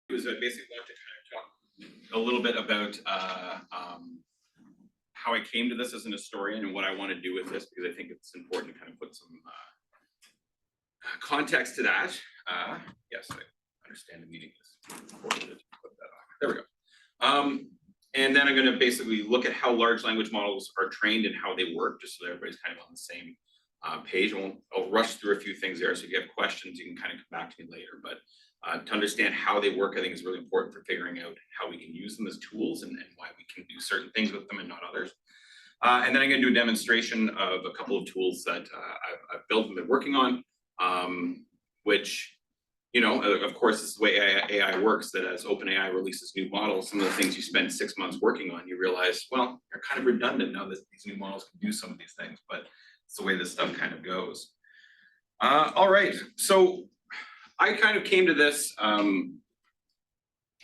was basically want to kind of talk a little bit about how I came to this as an historian and what I want to do with this, because I think it's important to kind of put some context to that. Yes, I understand the meeting is important. There we go. And then I'm going to basically look at how large language models are trained and how they work, just so that everybody's kind of on the same page. I'll rush through a few things there, so if you have questions, you can kind of come back to me later. But to understand how they work, I think is really important for figuring out how we can use them as tools and why we can do certain things with them and not others. And then I'm going to do a demonstration of a couple of tools that I've built and been working on, which, you know, of course, this is the way AI works, that as OpenAI releases new models, some of the things you spend 6 months working on, you realize, well, they're kind of redundant now that these new models can do some of these things, but it's the way this stuff kind of goes. All right, so I kind of came to this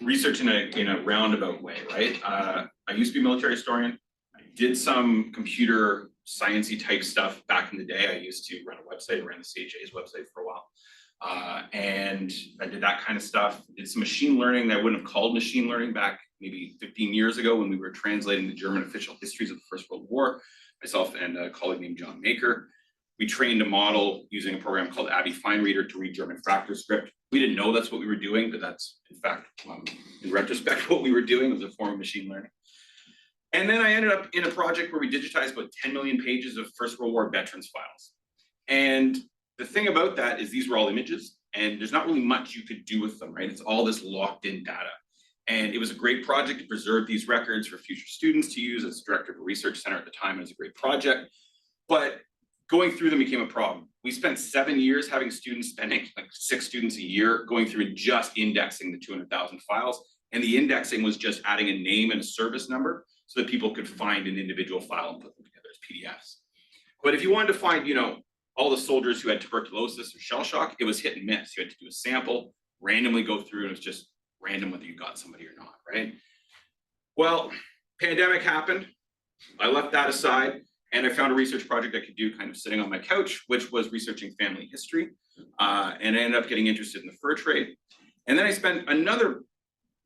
research in a roundabout way, right? I used to be a military historian. I did some computer sciencey type stuff back in the day. I used to run a website, I ran the CHA's website for a while. And I did that kind of stuff. Did some machine learning that I wouldn't have called machine learning back maybe 15 years ago when we were translating the German official histories of the First World War, myself and a colleague named John Maker. We trained a model using a program called Abby FineReader to read German fractal script. We didn't know that's what we were doing, but that's, in fact, in retrospect, what we were doing. It was a form of machine learning. And then I ended up in a project where we digitized about 10 million pages of First World War veterans files. And the thing about that is these were all images, and there's not really much you could do with them, right? It's all this locked in data. And it was a great project to preserve these records for future students to use. As director of a research center at the time, it was a great project. But going through them became a problem. We spent 7 years having students spending like 6 students a year going through and just indexing the 200,000 files. And the indexing was just adding a name and a service number so that people could find an individual file and put them together as PDFs. But if you wanted to find, you know, all the soldiers who had tuberculosis or shell shock, it was hit and miss. You had to do a sample, randomly go through, and it was just random whether you got somebody or not, right? Well, pandemic happened. I left that aside, and I found a research project I could do kind of sitting on my couch, which was researching family history. And I ended up getting interested in the fur trade. And then I spent another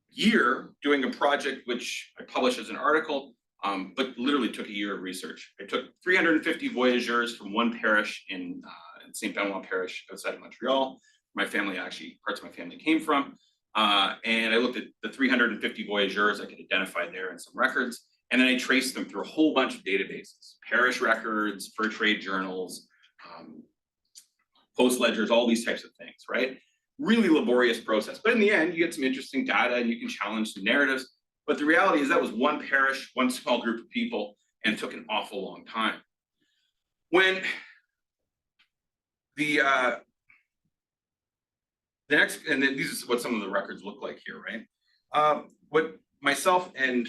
year doing a project which I published as an article, but literally took a year of research. I took 350 voyageurs from one parish in St. Benoit Parish outside of Montreal. My family, actually, parts of my family came from. And I looked at the 350 voyageurs I could identify there in some records. And then I traced them through a whole bunch of databases, parish records, fur trade journals, post ledgers, all these types of things, right? Really laborious process. But in the end, you get some interesting data and you can challenge the narratives. But the reality is that was one parish, one small group of people, and it took an awful long time. When the next, and then this is what some of the records look like here, right? What myself and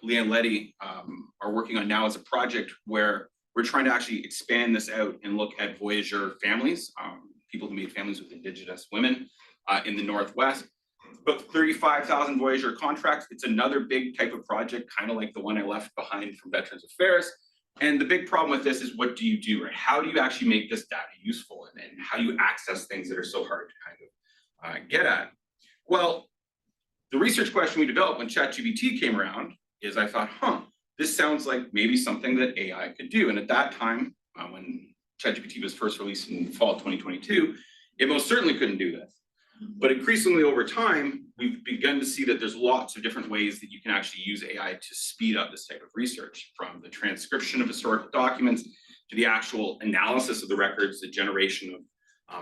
Leanne Letty are working on now is a project where we're trying to actually expand this out and look at voyageur families, people who made families with Indigenous women in the Northwest. About 35,000 voyageur contracts. It's another big type of project, kind of like the one I left behind from Veterans Affairs. And the big problem with this is, what do you do, right? How do you actually make this data useful, and how do you access things that are so hard to kind of get at? Well, the research question we developed when ChatGPT came around is I thought, this sounds like maybe something that AI could do. And at that time, when ChatGPT was first released in fall of 2022, it most certainly couldn't do this. But increasingly over time, we've begun to see that there's lots of different ways that you can actually use AI to speed up this type of research, from the transcription of historical documents to the actual analysis of the records, the generation of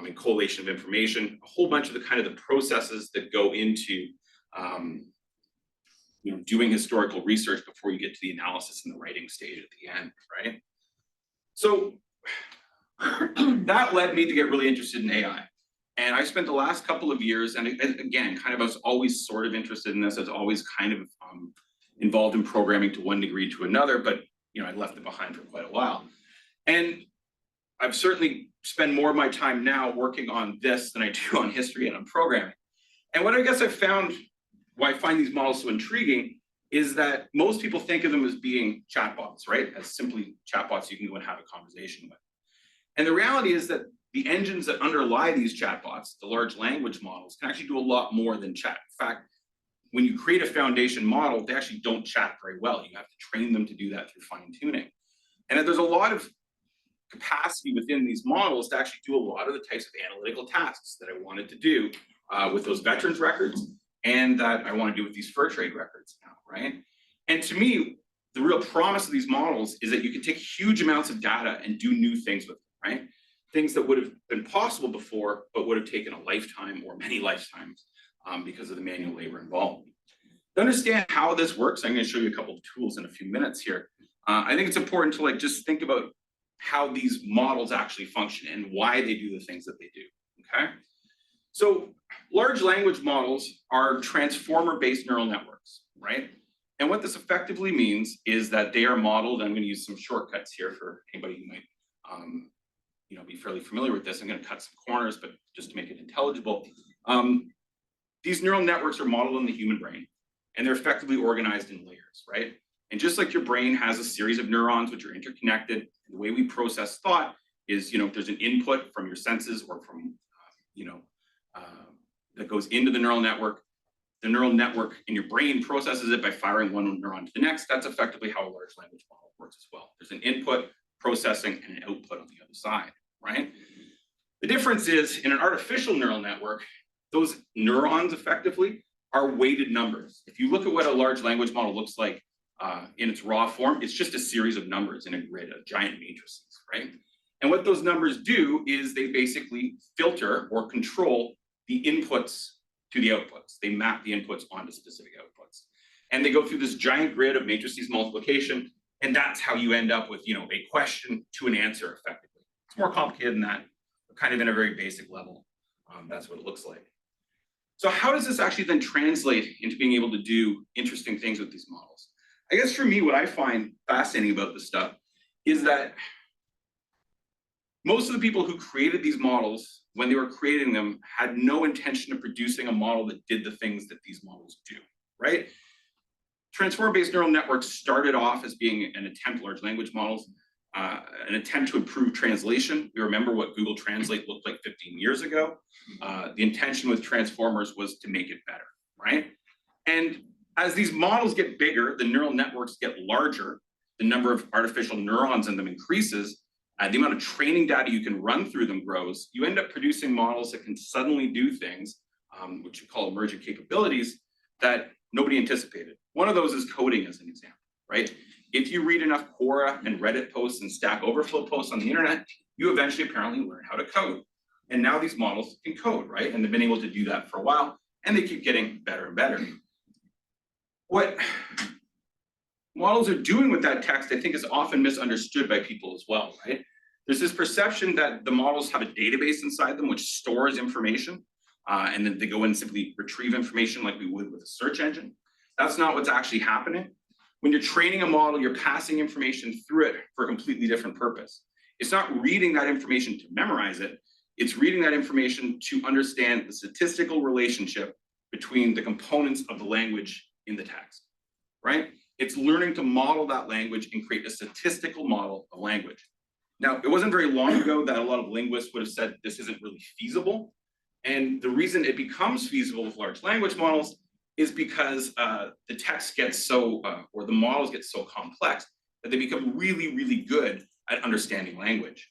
and collation of information, a whole bunch of the kind of the processes that go into doing historical research before you get to the analysis and the writing stage at the end, right? So that led me to get really interested in AI. And I spent the last couple of years, and again, kind of I was always sort of interested in this. I was always kind of involved in programming to one degree to another, but I left it behind for quite a while. And I've certainly spent more of my time now working on this than I do on history and on programming. And what I guess I found, why I find these models so intriguing, is that most people think of them as being chatbots, right? As simply chatbots you can go and have a conversation with. And the reality is that the engines that underlie these chatbots, the large language models, can actually do a lot more than chat. In fact, when you create a foundation model, they actually don't chat very well. You have to train them to do that through fine tuning. And there's a lot of capacity within these models to actually do a lot of the types of analytical tasks that I wanted to do with those veterans records and that I want to do with these fur trade records now, right? And to me, the real promise of these models is that you can take huge amounts of data and do new things with them, right? Things that would have been possible before, but would have taken a lifetime or many lifetimes because of the manual labor involved. To understand how this works, I'm going to show you a couple of tools in a few minutes here. I think it's important to just think about how these models actually function and why they do the things that they do, okay? So large language models are transformer-based neural networks, right? And what this effectively means is that they are modeled. I'm going to use some shortcuts here for anybody who might be fairly familiar with this. I'm going to cut some corners, but just to make it intelligible. These neural networks are modeled in the human brain, and they're effectively organized in layers, right? And just like your brain has a series of neurons which are interconnected, the way we process thought is, if there's an input from your senses or from, that goes into the neural network in your brain processes it by firing one neuron to the next. That's effectively how a large language model works as well. There's an input, processing, and an output on the other side, right? The difference is in an artificial neural network, those neurons effectively are weighted numbers. If you look at what a large language model looks like in its raw form, it's just a series of numbers in a grid of giant matrices, right? And what those numbers do is they basically filter or control the inputs to the outputs. They map the inputs onto specific outputs. And they go through this giant grid of matrices multiplication, and that's how you end up with, a question to an answer effectively. It's more complicated than that, but kind of in a very basic level. That's what it looks like. So how does this actually then translate into being able to do interesting things with these models? I guess for me, what I find fascinating about this stuff is that most of the people who created these models, when they were creating them, had no intention of producing a model that did the things that these models do, right? Transformer-based neural networks started off as being an attempt, large language models, an attempt to improve translation. We remember what Google Translate looked like 15 years ago. The intention with transformers was to make it better, right? And as these models get bigger, the neural networks get larger, the number of artificial neurons in them increases, the amount of training data you can run through them grows. You end up producing models that can suddenly do things, which you call emergent capabilities, that nobody anticipated. One of those is coding, as an example, right? If you read enough Quora and Reddit posts and Stack Overflow posts on the internet, you eventually apparently learn how to code. And now these models can code, right? And they've been able to do that for a while, and they keep getting better and better. What models are doing with that text, I think, is often misunderstood by people as well, right? There's this perception that the models have a database inside them which stores information, and then they go in and simply retrieve information like we would with a search engine. That's not what's actually happening. When you're training a model, you're passing information through it for a completely different purpose. It's not reading that information to memorize it. It's reading that information to understand the statistical relationship between the components of the language in the text, right? It's learning to model that language and create a statistical model of language. Now, it wasn't very long ago that a lot of linguists would have said this isn't really feasible. And the reason it becomes feasible with large language models is because the text gets so, or the models get so complex that they become really, really good at understanding language.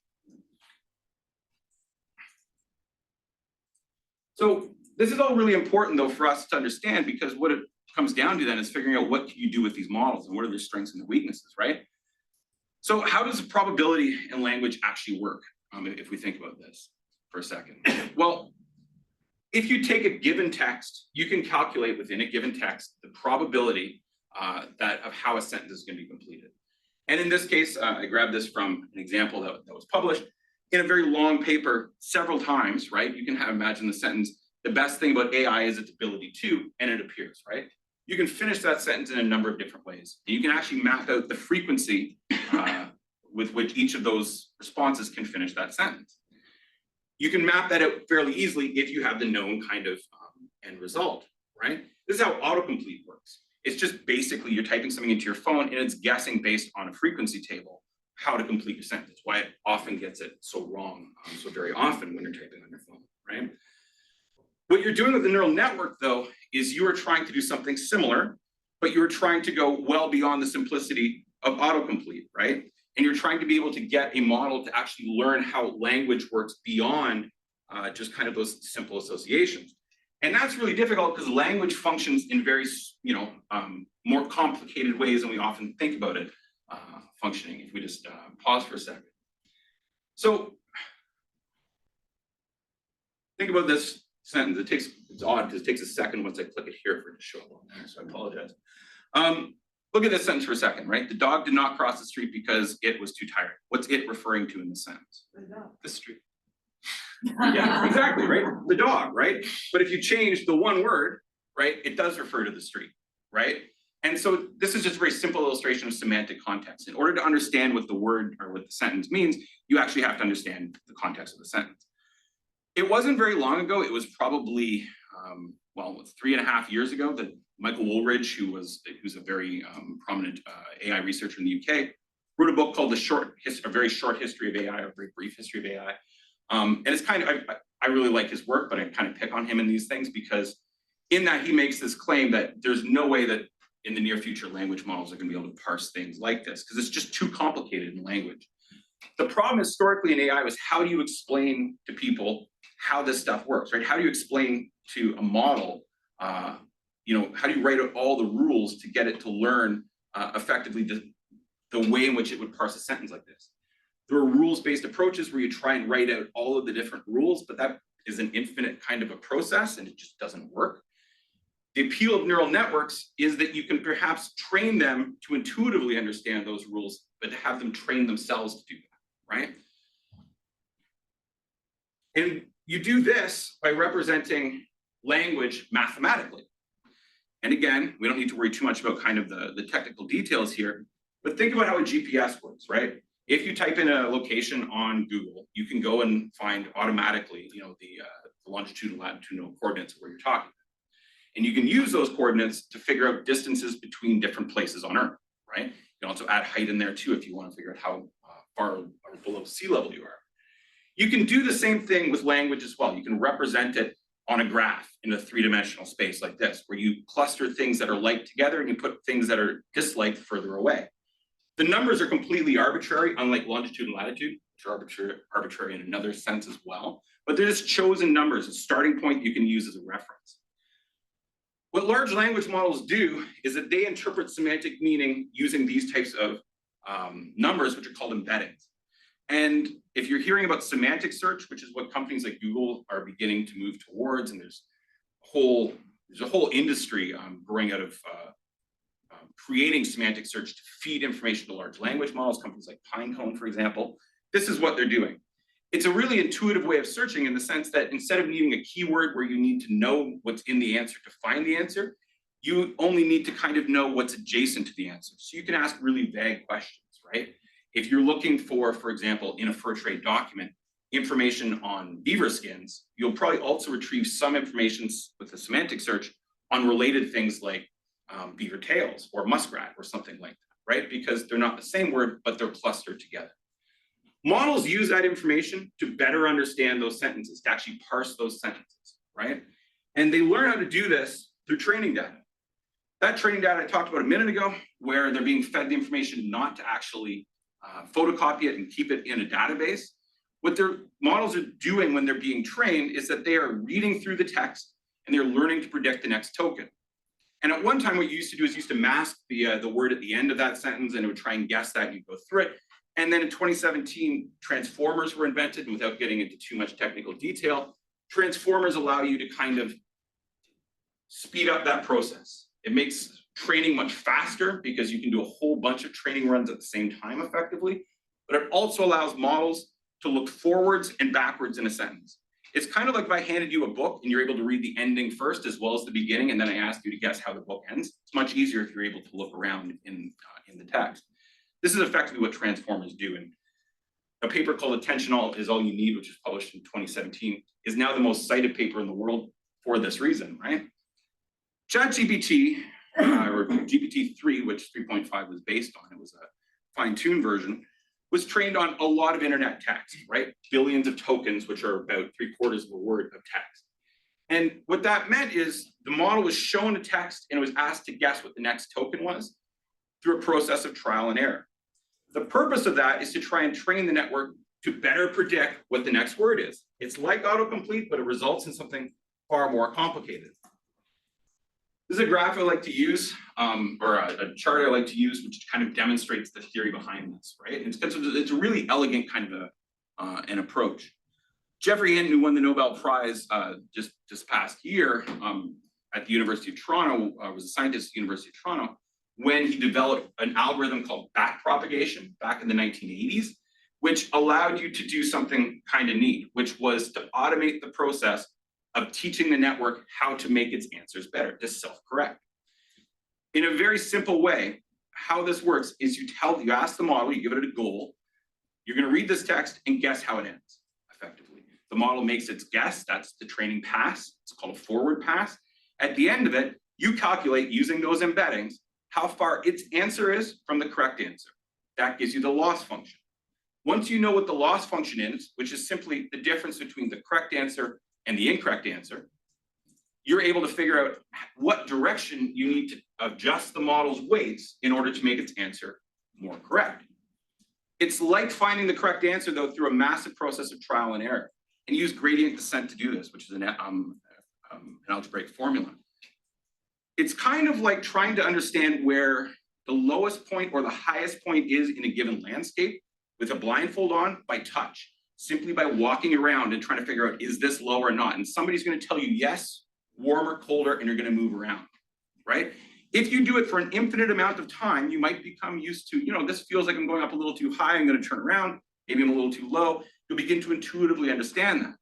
So this is all really important, though, for us to understand, because what it comes down to then is figuring out what can you do with these models and what are their strengths and their weaknesses, right? So how does probability in language actually work, if we think about this for a second? Well, if you take a given text, you can calculate within a given text the probability of how a sentence is going to be completed. And in this case, I grabbed this from an example that was published in a very long paper several times, right? You can imagine the sentence, the best thing about AI is its ability to, and it appears, right? You can finish that sentence in a number of different ways. And you can actually map out the frequency with which each of those responses can finish that sentence. You can map that out fairly easily if you have the known kind of end result, right? This is how autocomplete works. It's just basically you're typing something into your phone and it's guessing based on a frequency table how to complete your sentence. It's why it often gets it so wrong, so very often when you're typing on your phone, right? What you're doing with the neural network, though, is you are trying to do something similar, but you're trying to go well beyond the simplicity of autocomplete, right? And you're trying to be able to get a model to actually learn how language works beyond just kind of those simple associations. And that's really difficult because language functions in very, more complicated ways than we often think about it functioning. If we just pause for a second. So think about this sentence. It's odd because it takes a second once I click it here for it to show up on there, so I apologize. Look at this sentence for a second, right? The dog did not cross the street because it was too tired. What's it referring to in the sentence? The street. Yeah, exactly, right? The dog, right? But if you change the one word, right, it does refer to the street, right? And so this is just a very simple illustration of semantic context. In order to understand what the word or what the sentence means, you actually have to understand the context of the sentence. It wasn't very long ago, it was probably, 3.5 years ago that Michael Woolridge, who's a very prominent AI researcher in the UK, wrote a book called A Very Short History of AI, or a very brief history of AI. And it's kind of, I really like his work, but I kind of pick on him in these things because in that he makes this claim that there's no way that in the near future language models are going to be able to parse things like this because it's just too complicated in language. The problem historically in AI was how do you explain to people how this stuff works, right? How do you explain to a model, how do you write out all the rules to get it to learn effectively the way in which it would parse a sentence like this? There are rules-based approaches where you try and write out all of the different rules, but that is an infinite kind of a process and it just doesn't work. The appeal of neural networks is that you can perhaps train them to intuitively understand those rules, but to have them train themselves to do that, right? And you do this by representing language mathematically. And again, we don't need to worry too much about kind of the technical details here, but think about how a GPS works, right? If you type in a location on Google, you can go and find automatically, the longitude and latitudinal coordinates where you're talking. And you can use those coordinates to figure out distances between different places on Earth, right? You can also add height in there too if you want to figure out how far below sea level you are. You can do the same thing with language as well. You can represent it on a graph in a three-dimensional space like this, where you cluster things that are like together and you put things that are disliked further away. The numbers are completely arbitrary, unlike longitude and latitude, which are arbitrary in another sense as well. But they're just chosen numbers, a starting point you can use as a reference. What large language models do is that they interpret semantic meaning using these types of numbers, which are called embeddings. And if you're hearing about semantic search, which is what companies like Google are beginning to move towards, and there's a whole industry growing out of creating semantic search to feed information to large language models, companies like Pinecone, for example, this is what they're doing. It's a really intuitive way of searching in the sense that instead of needing a keyword where you need to know what's in the answer to find the answer, you only need to kind of know what's adjacent to the answer. So you can ask really vague questions, right? If you're looking for example, in a fur trade document, information on beaver skins, you'll probably also retrieve some information with a semantic search on related things like beaver tails or muskrat or something like that, right? Because they're not the same word, but they're clustered together. Models use that information to better understand those sentences, to actually parse those sentences, right? And they learn how to do this through training data. That training data I talked about a minute ago, where they're being fed the information not to actually photocopy it and keep it in a database. What their models are doing when they're being trained is that they are reading through the text and they're learning to predict the next token. And at one time, what you used to do is used to mask the word at the end of that sentence, and it would try and guess that, and you'd go through it. And then in 2017, transformers were invented, and without getting into too much technical detail, transformers allow you to kind of speed up that process. It makes training much faster because you can do a whole bunch of training runs at the same time effectively, but it also allows models to look forwards and backwards in a sentence. It's kind of like if I handed you a book and you're able to read the ending first as well as the beginning, and then I asked you to guess how the book ends. It's much easier if you're able to look around in the text. This is effectively what transformers do. And a paper called Attention is All You Need, which was published in 2017, is now the most cited paper in the world for this reason, right? ChatGPT, or GPT-3, which 3.5 was based on, it was a fine-tuned version, was trained on a lot of internet text, right? Billions of tokens, which are about 3/4 of a word of text. And what that meant is the model was shown a text and it was asked to guess what the next token was through a process of trial and error. The purpose of that is to try and train the network to better predict what the next word is. It's like autocomplete, but it results in something far more complicated. This is a graph I like to use, or a chart I like to use, which kind of demonstrates the theory behind this, right? It's a really elegant kind of an approach. Geoffrey Hinton, who won the Nobel Prize just this past year at the University of Toronto, was a scientist at the University of Toronto, when he developed an algorithm called backpropagation back in the 1980s, which allowed you to do something kind of neat, which was to automate the process of teaching the network how to make its answers better, to self-correct. In a very simple way, how this works is you ask the model, you give it a goal, you're going to read this text and guess how it ends, effectively. The model makes its guess, that's the training pass, it's called a forward pass. At the end of it, you calculate using those embeddings how far its answer is from the correct answer. That gives you the loss function. Once you know what the loss function is, which is simply the difference between the correct answer and the incorrect answer, you're able to figure out what direction you need to adjust the model's weights in order to make its answer more correct. It's like finding the correct answer, though, through a massive process of trial and error, and use gradient descent to do this, which is an algebraic formula. It's kind of like trying to understand where the lowest point or the highest point is in a given landscape with a blindfold on by touch, simply by walking around and trying to figure out, is this low or not? And somebody's going to tell you yes, warmer, colder, and you're going to move around, right? If you do it for an infinite amount of time, you might become used to, this feels like I'm going up a little too high, I'm going to turn around, maybe I'm a little too low. You'll begin to intuitively understand that.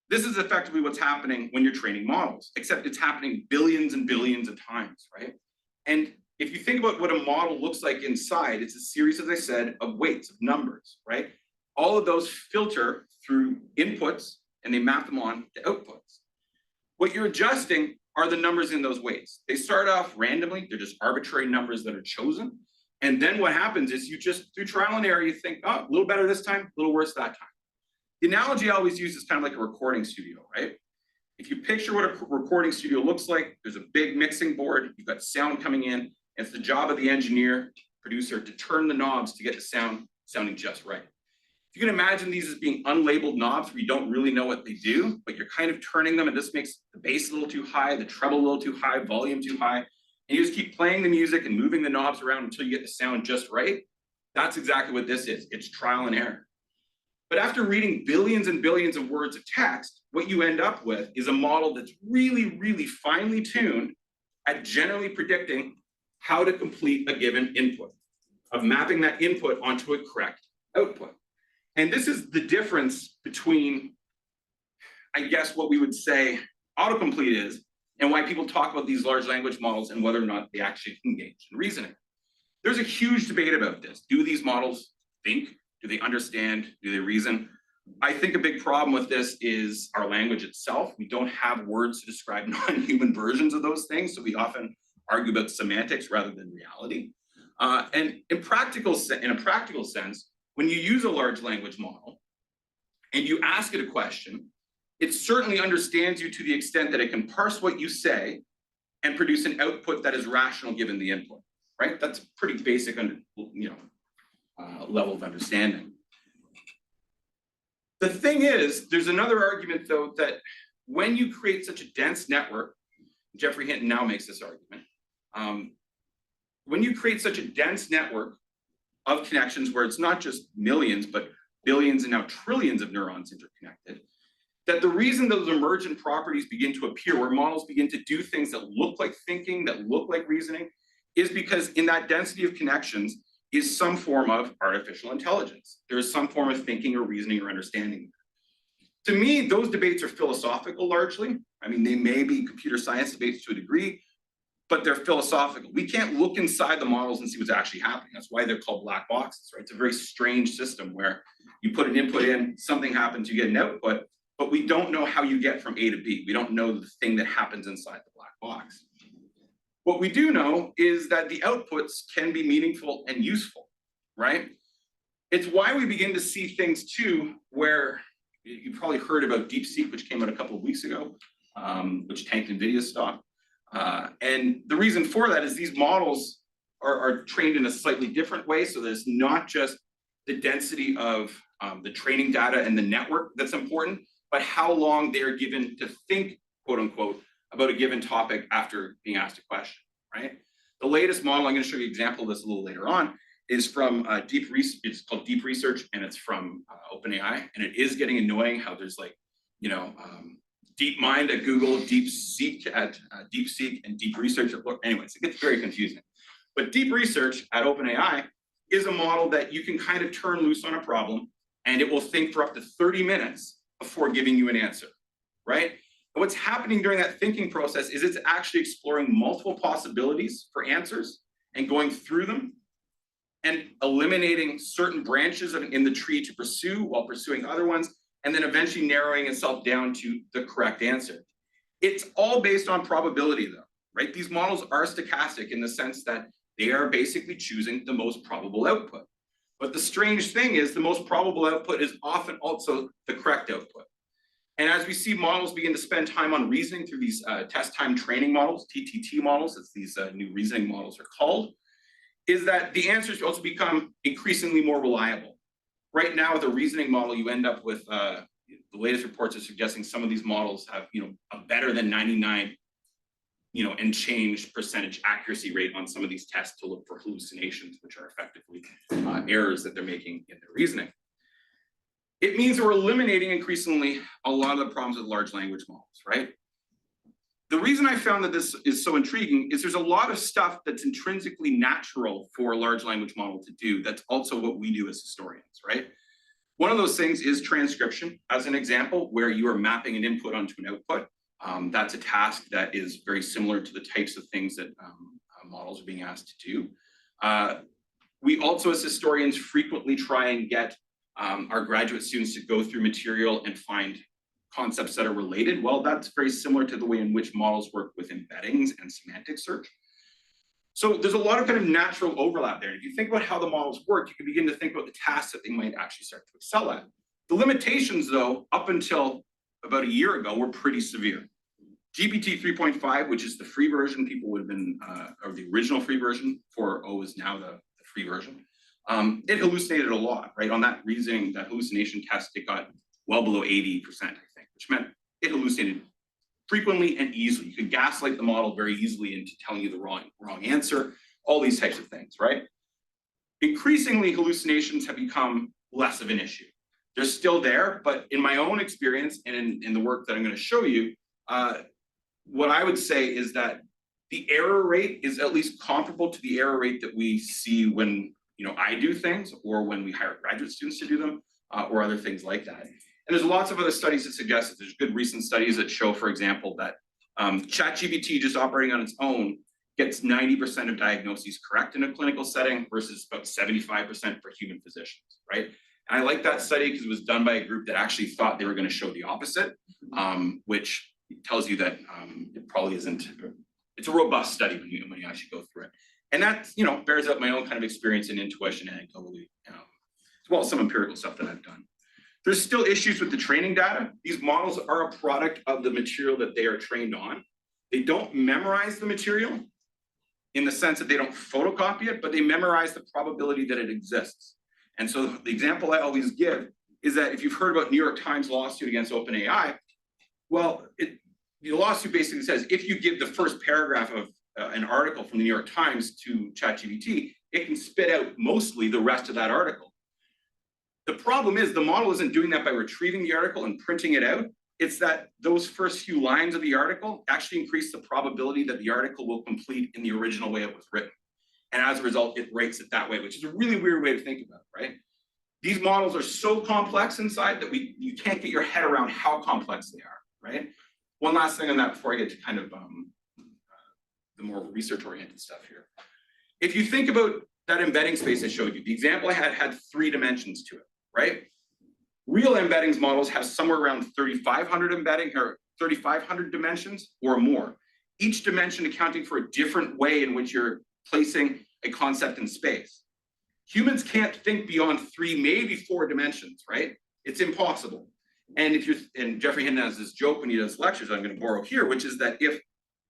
This is effectively what's happening when you're training models, except it's happening billions and billions of times, right? And if you think about what a model looks like inside, it's a series, as I said, of weights, of numbers, right? All of those filter through inputs and they map them on to outputs. What you're adjusting are the numbers in those weights. They start off randomly, they're just arbitrary numbers that are chosen. And then what happens is you just, through trial and error, you think, oh, a little better this time, a little worse that time. The analogy I always use is kind of like a recording studio, right? If you picture what a recording studio looks like, there's a big mixing board, you've got sound coming in, and it's the job of the engineer, producer, to turn the knobs to get the sound sounding just right. If you can imagine these as being unlabeled knobs where you don't really know what they do, but you're kind of turning them, and this makes the bass a little too high, the treble a little too high, volume too high, and you just keep playing the music and moving the knobs around until you get the sound just right. That's exactly what this is. It's trial and error. But after reading billions and billions of words of text, what you end up with is a model that's really, really finely tuned at generally predicting how to complete a given input, of mapping that input onto a correct output. And this is the difference between, I guess, what we would say autocomplete is and why people talk about these large language models and whether or not they actually engage in reasoning. There's a huge debate about this. Do these models think? Do they understand? Do they reason? I think a big problem with this is our language itself. We don't have words to describe non-human versions of those things, so we often argue about semantics rather than reality. And in a practical sense, when you use a large language model and you ask it a question, it certainly understands you to the extent that it can parse what you say and produce an output that is rational given the input, right? That's a pretty basic, level of understanding. The thing is, there's another argument, though, that when you create such a dense network, Geoffrey Hinton now makes this argument, when you create such a dense network of connections where it's not just millions, but billions and now trillions of neurons interconnected, that the reason those emergent properties begin to appear, where models begin to do things that look like thinking, that look like reasoning, is because in that density of connections is some form of artificial intelligence. There is some form of thinking or reasoning or understanding. To me, those debates are philosophical largely. I mean, they may be computer science debates to a degree, but they're philosophical. We can't look inside the models and see what's actually happening. That's why they're called black boxes, right? It's a very strange system where you put an input in, something happens, you get an output, but we don't know how you get from A to B. We don't know the thing that happens inside the black box. What we do know is that the outputs can be meaningful and useful, right? It's why we begin to see things too, where you probably heard about DeepSeek, which came out a couple of weeks ago, which tanked NVIDIA's stock. And the reason for that is these models are trained in a slightly different way. So there's not just the density of the training data and the network that's important, but how long they're given to think, quote unquote, about a given topic after being asked a question, right? The latest model, I'm going to show you an example of this a little later on, is from it's called Deep Research, and it's from OpenAI, and it is getting annoying how there's like, DeepMind at Google, DeepSeek at DeepSeek, and Deep Research at anyways, it gets very confusing. But Deep Research at OpenAI is a model that you can kind of turn loose on a problem, and it will think for up to 30 minutes before giving you an answer, right? But what's happening during that thinking process is it's actually exploring multiple possibilities for answers and going through them and eliminating certain branches in the tree to pursue while pursuing other ones, and then eventually narrowing itself down to the correct answer. It's all based on probability though, right? These models are stochastic in the sense that they are basically choosing the most probable output. But the strange thing is the most probable output is often also the correct output. And as we see models begin to spend time on reasoning through these test time training models, TTT models, as these new reasoning models are called, is that the answers also become increasingly more reliable. Right now with a reasoning model, you end up with, the latest reports are suggesting some of these models have, a better than 99, and change percentage accuracy rate on some of these tests to look for hallucinations, which are effectively errors that they're making in their reasoning. It means we're eliminating increasingly a lot of the problems with large language models, right? The reason I found that this is so intriguing is there's a lot of stuff that's intrinsically natural for a large language model to do. That's also what we do as historians, right? One of those things is transcription, as an example, where you are mapping an input onto an output. That's a task that is very similar to the types of things that models are being asked to do. We also, as historians, frequently try and get our graduate students to go through material and find concepts that are related. Well, that's very similar to the way in which models work with embeddings and semantic search. So there's a lot of kind of natural overlap there. If you think about how the models work, you can begin to think about the tasks that they might actually start to excel at. The limitations, though, up until about a year ago, were pretty severe. GPT 3.5, which is the free version, people would have been, or the original free version, 4.0 is now the free version. It hallucinated a lot, right? On that reasoning, that hallucination test, it got well below 80%, I think, which meant it hallucinated frequently and easily. You could gaslight the model very easily into telling you the wrong answer, all these types of things, right? Increasingly, hallucinations have become less of an issue. They're still there, but in my own experience and in the work that I'm going to show you, what I would say is that the error rate is at least comparable to the error rate that we see when I do things or when we hire graduate students to do them or other things like that. And there's lots of other studies that suggest that there's good recent studies that show, for example, that ChatGPT just operating on its own gets 90% of diagnoses correct in a clinical setting versus about 75% for human physicians, right? And I like that study because it was done by a group that actually thought they were going to show the opposite, which tells you that it probably isn't. It's a robust study when you actually go through it. And that, bears out my own kind of experience and intuition anecdotally, as well as some empirical stuff that I've done. There's still issues with the training data. These models are a product of the material that they are trained on. They don't memorize the material in the sense that they don't photocopy it, but they memorize the probability that it exists. And so the example I always give is that if you've heard about New York Times lawsuit against OpenAI, well, the lawsuit basically says if you give the first paragraph of an article from the New York Times to ChatGPT, it can spit out mostly the rest of that article. The problem is the model isn't doing that by retrieving the article and printing it out. It's that those first few lines of the article actually increase the probability that the article will complete in the original way it was written. And as a result, it rates it that way, which is a really weird way to think about it, right? These models are so complex inside that you can't get your head around how complex they are, right? One last thing on that before I get to kind of the more research-oriented stuff here. If you think about that embedding space I showed you, the example I had 3 dimensions to it, right? Real embeddings models have somewhere around 3,500 embedding or 3,500 dimensions or more, each dimension accounting for a different way in which you're placing a concept in space. Humans can't think beyond 3, maybe 4 dimensions, right? It's impossible. And Jeffrey Hinton has this joke when he does lectures, I'm going to borrow here, which is that if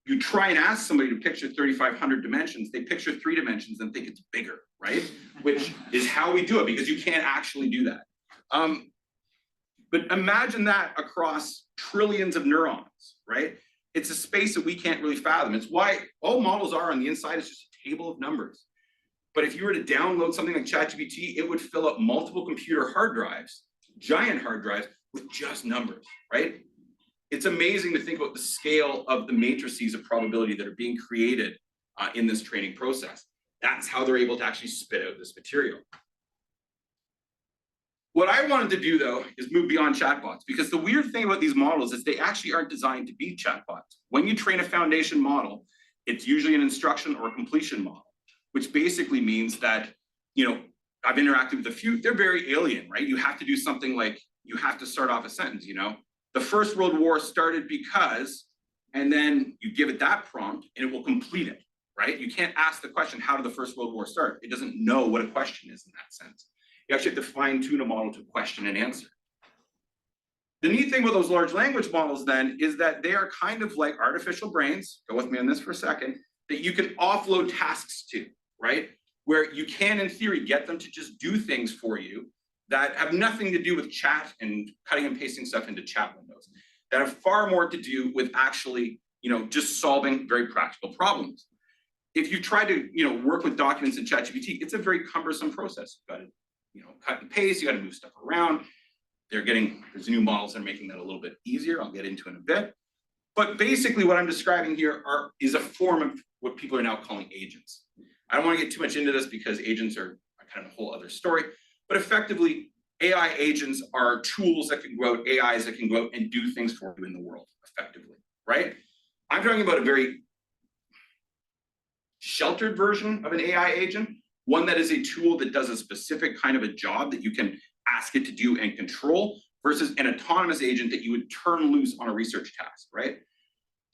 you try and ask somebody to picture 3,500 dimensions, they picture 3 dimensions and think it's bigger, right? Which is how we do it, because you can't actually do that. But imagine that across trillions of neurons, right? It's a space that we can't really fathom. It's why all models are on the inside is just a table of numbers. But if you were to download something like ChatGPT, it would fill up multiple computer hard drives, giant hard drives, with just numbers, right? It's amazing to think about the scale of the matrices of probability that are being created in this training process. That's how they're able to actually spit out this material. What I wanted to do, though, is move beyond chatbots, because the weird thing about these models is they actually aren't designed to be chatbots. When you train a foundation model, it's usually an instruction or a completion model, which basically means that, I've interacted with a few, they're very alien, right? You have to do something like, you have to start off a sentence, the First World War started because, and then you give it that prompt and it will complete it, right? You can't ask the question, how did the First World War start? It doesn't know what a question is in that sense. You actually have to fine tune a model to question and answer. The neat thing with those large language models then is that they are kind of like artificial brains, go with me on this for a second, that you can offload tasks to, right? Where you can, in theory, get them to just do things for you that have nothing to do with chat and cutting and pasting stuff into chat windows, that have far more to do with actually, just solving very practical problems. If you try to, work with documents in ChatGPT, it's a very cumbersome process. You've got to, cut and paste, you got to move stuff around. There's new models that are making that a little bit easier. I'll get into in a bit. But basically what I'm describing here is a form of what people are now calling agents. I don't want to get too much into this because agents are kind of a whole other story, but effectively AI agents are tools that can go out, AIs that can go out and do things for you in the world effectively, right? I'm talking about a very sheltered version of an AI agent, one that is a tool that does a specific kind of a job that you can ask it to do and control, versus an autonomous agent that you would turn loose on a research task, right?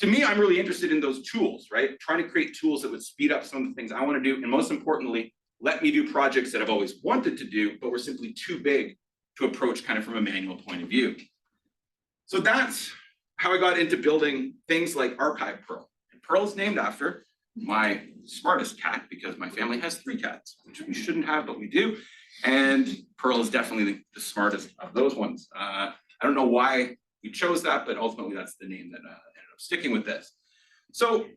To me, I'm really interested in those tools, right? Trying to create tools that would speed up some of the things I want to do, and most importantly, let me do projects that I've always wanted to do, but were simply too big to approach kind of from a manual point of view. So that's how I got into building things like Archive Pearl. And Pearl is named after my smartest cat, because my family has 3 cats, which we shouldn't have, but we do. And Pearl is definitely the smartest of those ones. I don't know why we chose that, but ultimately that's the name that ended up sticking with this. So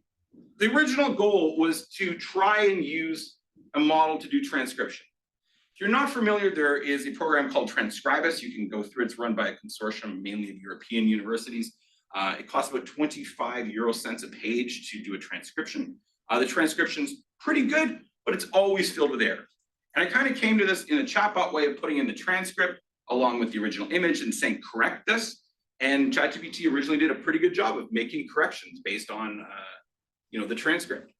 the original goal was to try and use a model to do transcription. If you're not familiar, there is a program called Transcribus. You can go through it. It's run by a consortium, mainly of European universities. It costs about 25 euro cents a page to do a transcription. The transcription's pretty good, but it's always filled with errors. And I kind of came to this in a chatbot way of putting in the transcript along with the original image and saying, correct this. And ChatGPT originally did a pretty good job of making corrections based on the transcript.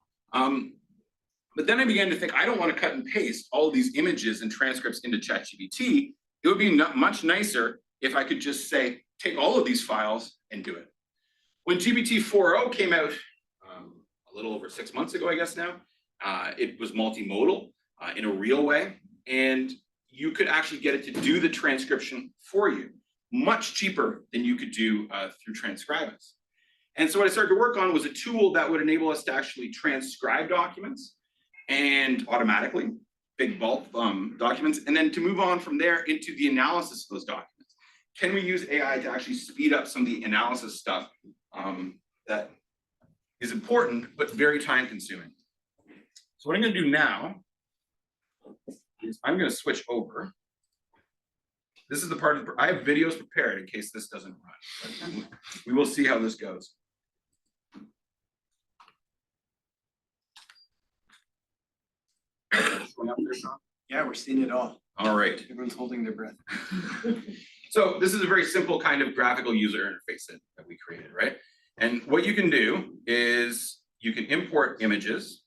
But then I began to think, I don't want to cut and paste all of these images and transcripts into ChatGPT. It would be much nicer if I could just say, take all of these files and do it. When GPT 4.0 came out a little over 6 months ago, I guess now, it was multimodal in a real way. And you could actually get it to do the transcription for you, much cheaper than you could do through Transcribus. And so what I started to work on was a tool that would enable us to actually transcribe documents and automatically, big bulk documents, and then to move on from there into the analysis of those documents. Can we use AI to actually speed up some of the analysis stuff that is important, but very time consuming? So what I'm going to do now is I'm going to switch over. This is the part of I have videos prepared in case this doesn't run. We will see how this goes. Going up there, Sean? Yeah, we're seeing it all. All right. Everyone's holding their breath. So this is a very simple kind of graphical user interface that we created, right? And what you can do is you can import images.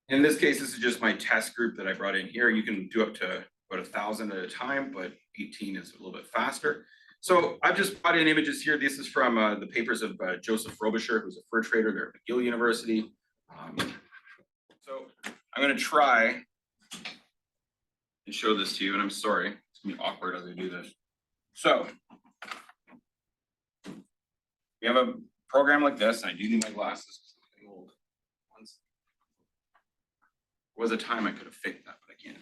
In this case, this is just my test group that I brought in here. You can do up to about 1,000 at a time, but 18 is a little bit faster. So I've just brought in images here. This is from the papers of Joseph Frobisher, who's a fur trader there at McGill University. So I'm going to try and show this to you, and I'm sorry, it's gonna be awkward as I do this. So we have a program like this, and I do need my glasses. Getting old. There was a time I could have faked that, but I can't.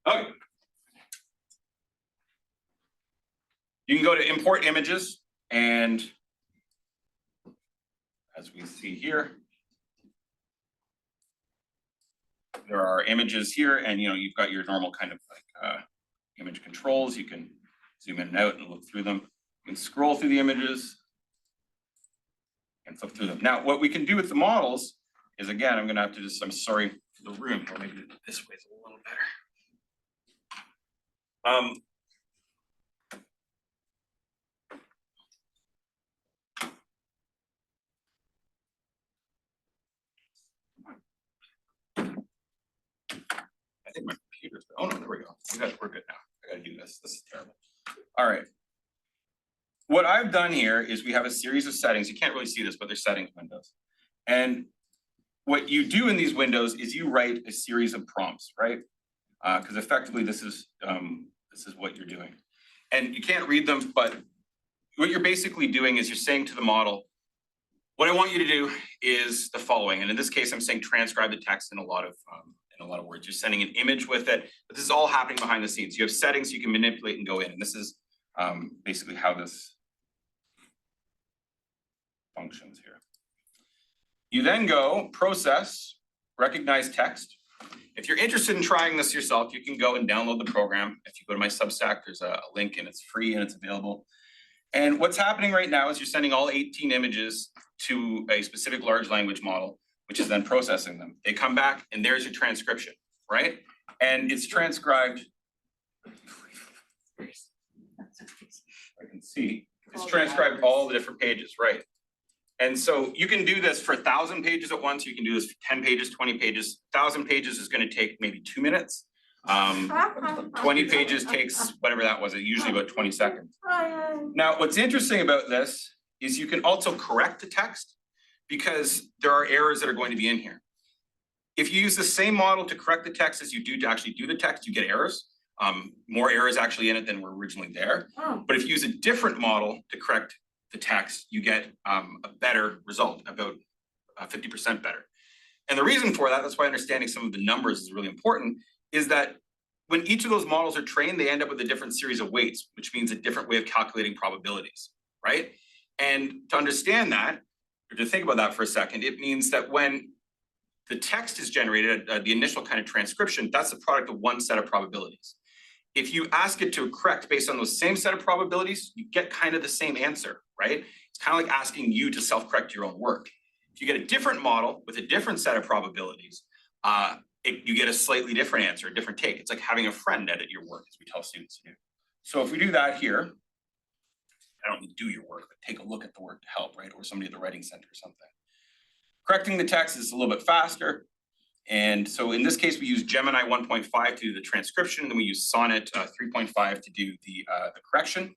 Okay. You can go to import images, and as we see here, there are images here, and you've got your normal kind of like image controls. You can zoom in and out and look through them. You can scroll through the images and flip through them. Now, what we can do with the models is, again, I'm gonna have to I'm sorry for the room, or maybe this way is a little better. I think my computer's, oh no, there we go. We're good now. I gotta do this. This is terrible. All right. What I've done here is we have a series of settings. You can't really see this, but they're settings windows. And what you do in these windows is you write a series of prompts, right? Because effectively this is what you're doing. And you can't read them, but what you're basically doing is you're saying to the model, what I want you to do is the following. And in this case, I'm saying transcribe the text in a lot of words. You're sending an image with it, but this is all happening behind the scenes. You have settings you can manipulate and go in. And this is basically how this functions here. You then go process, recognize text. If you're interested in trying this yourself, you can go and download the program. If you go to my Substack, there's a link and it's free and it's available. And what's happening right now is you're sending all 18 images to a specific large language model, which is then processing them. They come back and there's your transcription, right? And it's transcribed. I can see. It's transcribed all the different pages, right? And so you can do this for 1,000 pages at once. You can do this for 10 pages, 20 pages. 1,000 pages is going to take maybe 2 minutes. 20 pages takes whatever that was, usually about 20 seconds. Now, what's interesting about this is you can also correct the text because there are errors that are going to be in here. If you use the same model to correct the text as you do to actually do the text, you get errors. More errors actually in it than were originally there. But if you use a different model to correct the text, you get a better result, about 50% better. And the reason for that, that's why understanding some of the numbers is really important, is that when each of those models are trained, they end up with a different series of weights, which means a different way of calculating probabilities, right? And to understand that, or to think about that for a second, it means that when the text is generated, the initial kind of transcription, that's the product of one set of probabilities. If you ask it to correct based on those same set of probabilities, you get kind of the same answer, right? It's kind of like asking you to self-correct your own work. If you get a different model with a different set of probabilities, you get a slightly different answer, a different take. It's like having a friend edit your work, as we tell students to do. So if we do that here, I don't need to do your work, but take a look at the work to help, right? Or somebody at the Writing Center or something. Correcting the text is a little bit faster. And so in this case, we use Gemini 1.5 to do the transcription, and then we use Sonnet 3.5 to do the correction.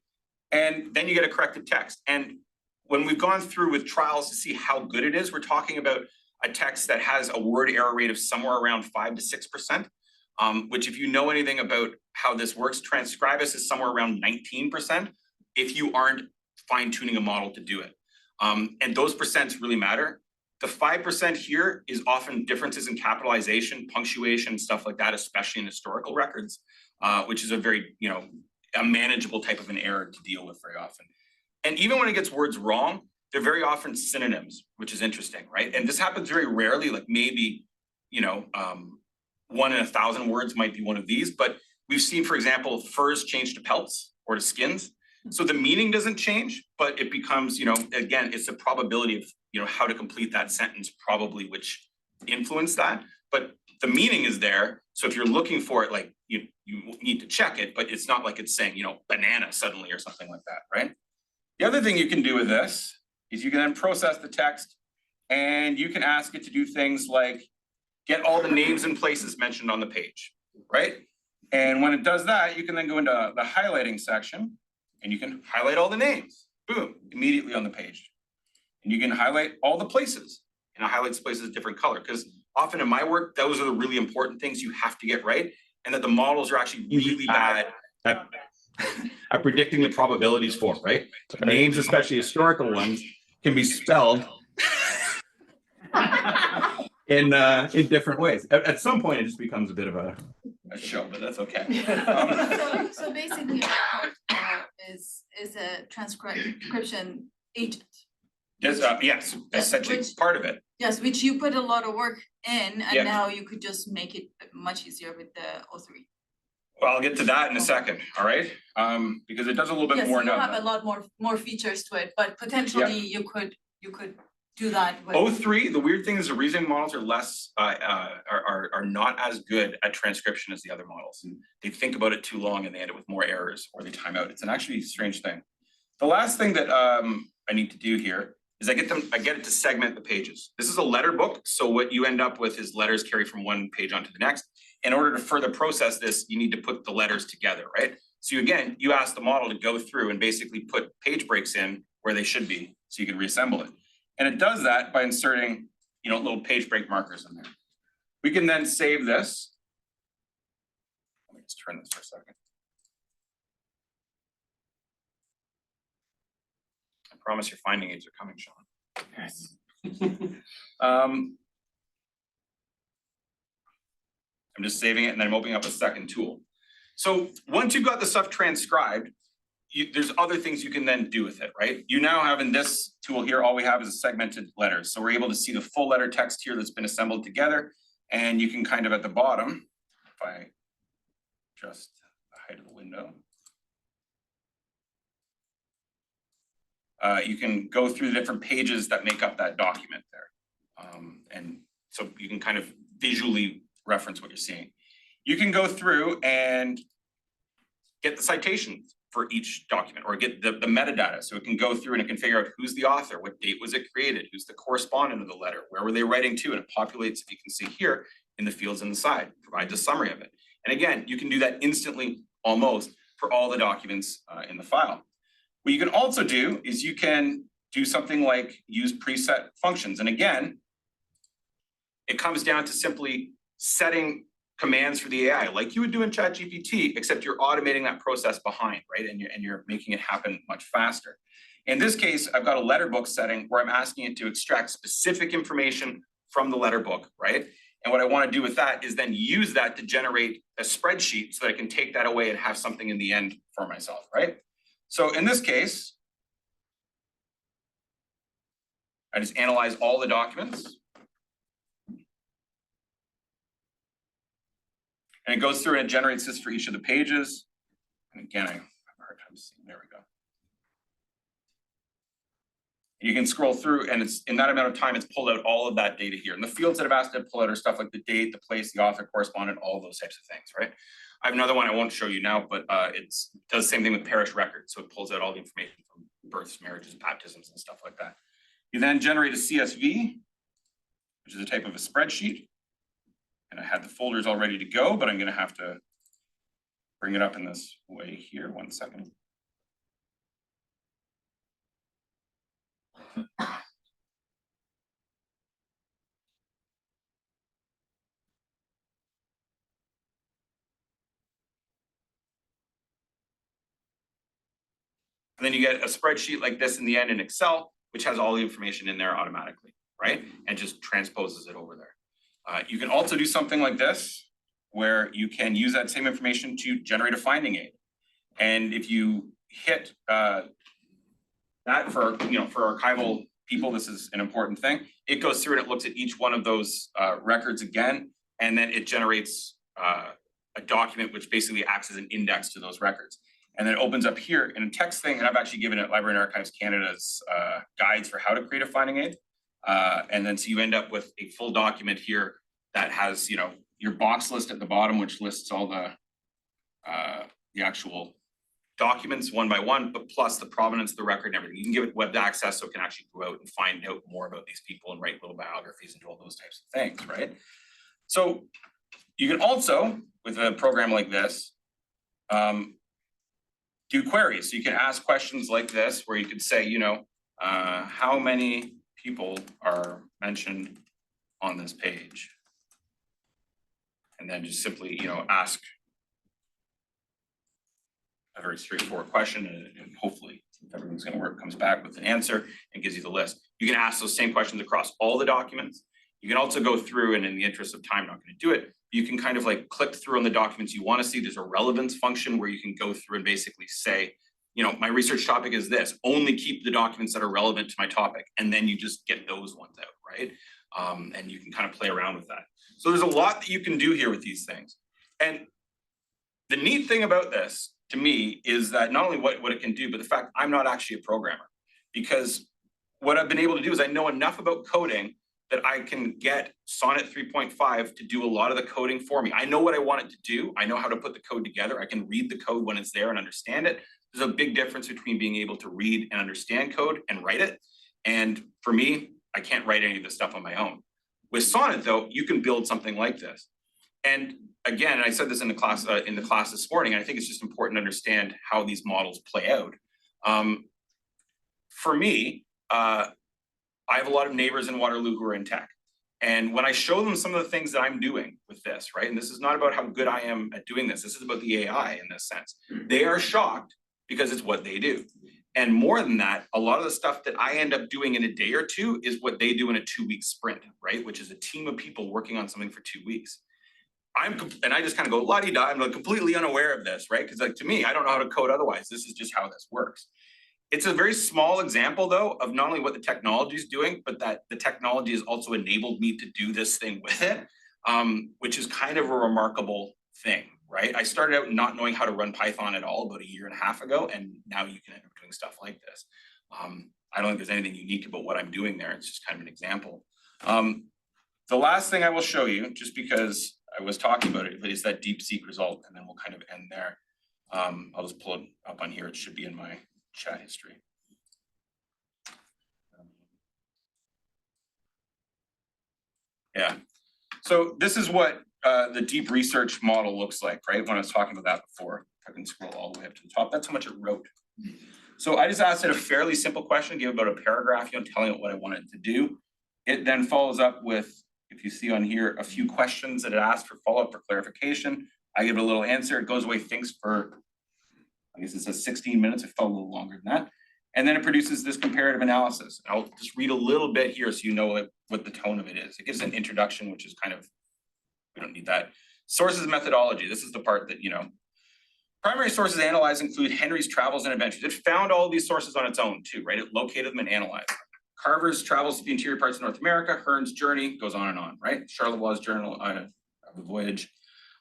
And then you get a corrected text. And when we've gone through with trials to see how good it is, we're talking about a text that has a word error rate of somewhere around 5 to 6%, which if you know anything about how this works, Transcribus is somewhere around 19% if you aren't fine-tuning a model to do it. And those percents really matter. The 5% here is often differences in capitalization, punctuation, stuff like that, especially in historical records, which is a very, a manageable type of an error to deal with very often. And even when it gets words wrong, they're very often synonyms, which is interesting, right? And this happens very rarely, like maybe, 1 in 1,000 words might be one of these, but we've seen, for example, furs change to pelts or to skins. So the meaning doesn't change, but it becomes, again, it's the probability of, how to complete that sentence probably which influence that, but the meaning is there. So if you're looking for it, like you need to check it, but it's not like it's saying, banana suddenly or something like that, right? The other thing you can do with this is you can then process the text and you can ask it to do things like get all the names and places mentioned on the page, right? And when it does that, you can then go into the highlighting section and you can highlight all the names, boom, immediately on the page. And you can highlight all the places, and it highlights places a different color, because often in my work, those are the really important things you have to get right. and that the models are actually really bad at, at predicting the probabilities for, right? Names, especially historical ones, can be spelled in different ways. At some point, it just becomes a bit of a show, but that's okay. So basically, is a transcription agent. Yes, yes, essentially part of it. Yes, which you put a lot of work in, and Yeah. now you could just make it much easier with the O3. Well, I'll get to that in a second, all right? Because it does a little bit Yes, more you now. have a lot more features to it, but potentially you could do that with. O3, the weird thing is the reasoning models are less are not as good at transcription as the other models. And they think about it too long and they end up with more errors or they time out. It's an actually strange thing. The last thing that I need to do here is I get it to segment the pages. This is a letter book, so what you end up with is letters carry from one page onto the next. In order to further process this, you need to put the letters together, right? So again, you ask the model to go through and basically put page breaks in where they should be, so you can reassemble it. And it does that by inserting, little page break markers in there. We can then save this. Let me just turn this for a second. I promise your finding aids are coming, Sean. Yes. I'm just saving it and then I'm opening up a second tool. So once you've got the stuff transcribed, there's other things you can then do with it, right? You now have in this tool here, all we have is segmented letters. So we're able to see the full letter text here that's been assembled together. And you can kind of at the bottom, if I adjust the height of the window, you can go through the different pages that make up that document there. And so you can kind of visually reference what you're seeing. You can go through and get the citations for each document or get the metadata. So it can go through and it can figure out who's the author, what date was it created, who's the correspondent of the letter, where were they writing to, and it populates, if you can see here, in the fields on the side, provides a summary of it. And again, you can do that instantly, almost, for all the documents in the file. What you can also do is you can do something like use preset functions. And again, it comes down to simply setting commands for the AI, like you would do in ChatGPT, except you're automating that process behind, right? And you're making it happen much faster. In this case, I've got a letter book setting where I'm asking it to extract specific information from the letter book, right? And what I want to do with that is then use that to generate a spreadsheet so that I can take that away and have something in the end for myself, right? So in this case, I just analyze all the documents. And it goes through and it generates this for each of the pages. And again, I have a hard time seeing, there we go. You can scroll through and it's in that amount of time, it's pulled out all of that data here. And the fields that I've asked it to pull out are stuff like the date, the place, the author, correspondent, all of those types of things, right? I have another one I won't show you now, but it does the same thing with parish records. So it pulls out all the information from births, marriages, baptisms, and stuff like that. You then generate a CSV, which is a type of a spreadsheet. And I had the folders all ready to go, but I'm gonna have to bring it up in this way here, 1 second. And then you get a spreadsheet like this in the end in Excel, which has all the information in there automatically, right? And just transposes it over there. You can also do something like this, where you can use that same information to generate a finding aid. And if you hit that for archival people, this is an important thing. It goes through and it looks at each one of those records again, and then it generates a document which basically acts as an index to those records. And then it opens up here in a text thing, and I've actually given it Library and Archives Canada's guides for how to create a finding aid. And then so you end up with a full document here that has, your box list at the bottom, which lists all the actual documents one by one, but plus the provenance of the record and everything. You can give it web access so it can actually go out and find out more about these people and write little biographies and do all those types of things, right? So you can also, with a program like this, do queries. So you can ask questions like this, where you could say, how many people are mentioned on this page? and then just simply, ask a very straightforward question, and hopefully, if everything's gonna work, comes back with an answer and gives you the list. You can ask those same questions across all the documents. You can also go through, and in the interest of time, not gonna do it, you can kind of like click through on the documents you wanna see. There's a relevance function where you can go through and basically say, my research topic is this, only keep the documents that are relevant to my topic, and then you just get those ones out, right? And you can kind of play around with that. So there's a lot that you can do here with these things. And the neat thing about this, to me, is that not only what it can do, but the fact I'm not actually a programmer. Because what I've been able to do is I know enough about coding that I can get Sonnet 3.5 to do a lot of the coding for me. I know what I want it to do. I know how to put the code together. I can read the code when it's there and understand it. There's a big difference between being able to read and understand code and write it. And for me, I can't write any of this stuff on my own. With Sonnet, though, you can build something like this. And again, I said this in the class this morning, and I think it's just important to understand how these models play out. For me, I have a lot of neighbors in Waterloo who are in tech. And when I show them some of the things that I'm doing with this, right, and this is not about how good I am at doing this is about the AI in this sense, they are shocked because it's what they do. And more than that, a lot of the stuff that I end up doing in a day or two is what they do in a 2-week sprint, right, which is a team of people working on something for 2 weeks. And I just kind of go la-di-da, I'm like completely unaware of this, right? Because like to me, I don't know how to code otherwise. This is just how this works. It's a very small example though of not only what the technology is doing, but that the technology has also enabled me to do this thing with it, which is kind of a remarkable thing, right? I started out not knowing how to run Python at all about 1.5 years ago, and now you can end up doing stuff like this. I don't think there's anything unique about what I'm doing there. It's just kind of an example. The last thing I will show you, just because I was talking about it, is that DeepSeek result, and then we'll kind of end there. I'll just pull it up on here. It should be in my chat history. Yeah. So this is what the deep research model looks like, right? When I was talking about that before, if I can scroll all the way up to the top, that's how much it wrote. So I just asked it a fairly simple question, gave about a paragraph, telling it what I wanted to do. It then follows up with, if you see on here, a few questions that it asked for follow-up for clarification. I give it a little answer. It goes away, thinks for, I guess it says 16 minutes. It felt a little longer than that. And then it produces this comparative analysis. I'll just read a little bit here so you know what the tone of it is. It gives an introduction, which is kind of, we don't need that. Sources, methodology. This is the part that, primary sources analyzed include Henry's travels and adventures. It found all of these sources on its own too, right? It located them and analyzed them. Carver's travels to the interior parts of North America, Hearn's journey, goes on, right? Charlevoix's journal of the voyage.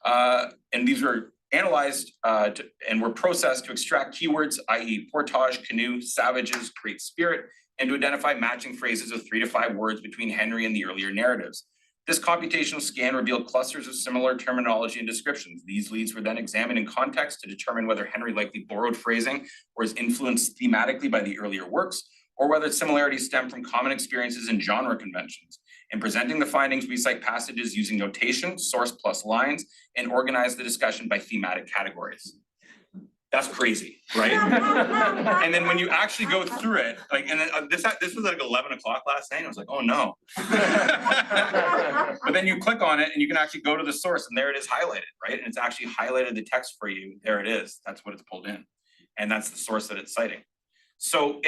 And these were analyzed and were processed to extract keywords, i.e. portage, canoe, savages, great spirit, and to identify matching phrases of 3 to 5 words between Henry and the earlier narratives. This computational scan revealed clusters of similar terminology and descriptions. These leads were then examined in context to determine whether Henry likely borrowed phrasing or is influenced thematically by the earlier works, or whether its similarities stem from common experiences and genre conventions. In presenting the findings, we cite passages using notation, source plus lines, and organize the discussion by thematic categories. That's crazy, right? And then when you actually go through it, and then this was like 11 o'clock last night, and I was like, oh no. But then you click on it and you can actually go to the source, and there it is highlighted, right? And it's actually highlighted the text for you. There it is. That's what it's pulled in. And that's the source that it's citing. So,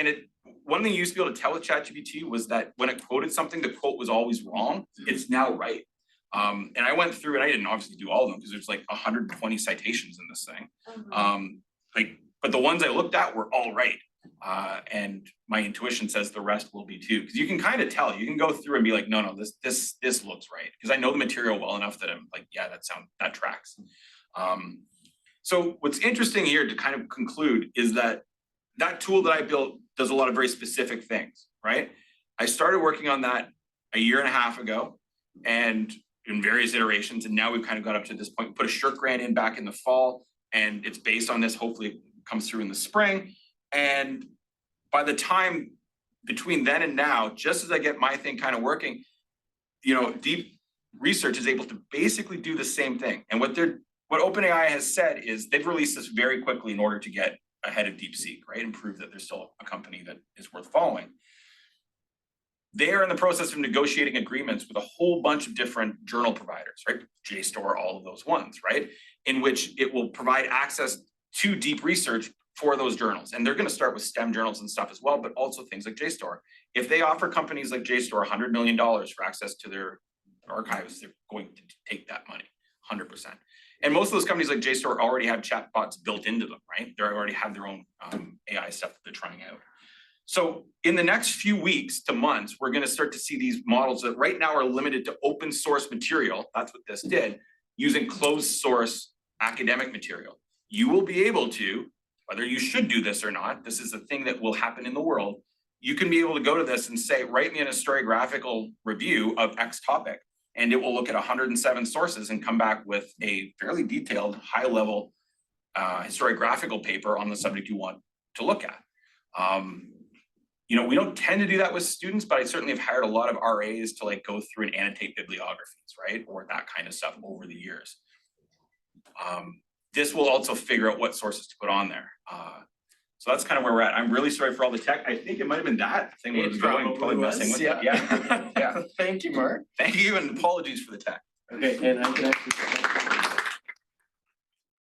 one thing you used to be able to tell with ChatGPT was that when it quoted something, the quote was always wrong. It's now right. And I went through, and I didn't obviously do all of them because there's like 120 citations in this thing. But the ones I looked at were all right. And my intuition says the rest will be too. Because you can kind of tell, you can go through and be like, no, this looks right. Because I know the material well enough that I'm like, yeah, that tracks. So what's interesting here to kind of conclude is that tool that I built does a lot of very specific things, right? I started working on that 1.5 years ago and in various iterations. And now we've kind of got up to this point. We put a shirk grant in back in the fall, and it's based on this. Hopefully it comes through in the spring. And by the time between then and now, just as I get my thing kind of working, deep research is able to basically do the same thing. And what OpenAI has said is they've released this very quickly in order to get ahead of DeepSeek, right? And prove that there's still a company that is worth following. they are in the process of negotiating agreements with a whole bunch of different journal providers, right? JSTOR, all of those ones, right? In which it will provide access to deep research for those journals. And they're going to start with STEM journals and stuff as well, but also things like JSTOR. If they offer companies like JSTOR $100 million for access to their archives, they're going to take that money, 100%. And most of those companies like JSTOR already have chatbots built into them, right? They already have their own AI stuff that they're trying out. So in the next few weeks to months, we're going to start to see these models that right now are limited to open source material. That's what this did, using closed source academic material. You will be able to, whether you should do this or not, this is a thing that will happen in the world. You can be able to go to this and say, write me an historiographical review of X topic, and it will look at 107 sources and come back with a fairly detailed, high-level historiographical paper on the subject you want to look at. You know, we don't tend to do that with students, but I certainly have hired a lot of RAs to like go through and annotate bibliographies, right? Or that kind of stuff over the years. This will also figure out what sources to put on there. So that's kind of where we're at. I'm really sorry for all the tech. I think it might have been that thing where it was going, probably messing with it. Yeah. Thank you, Mark. Thank you, and apologies for the tech. Okay, and I can actually.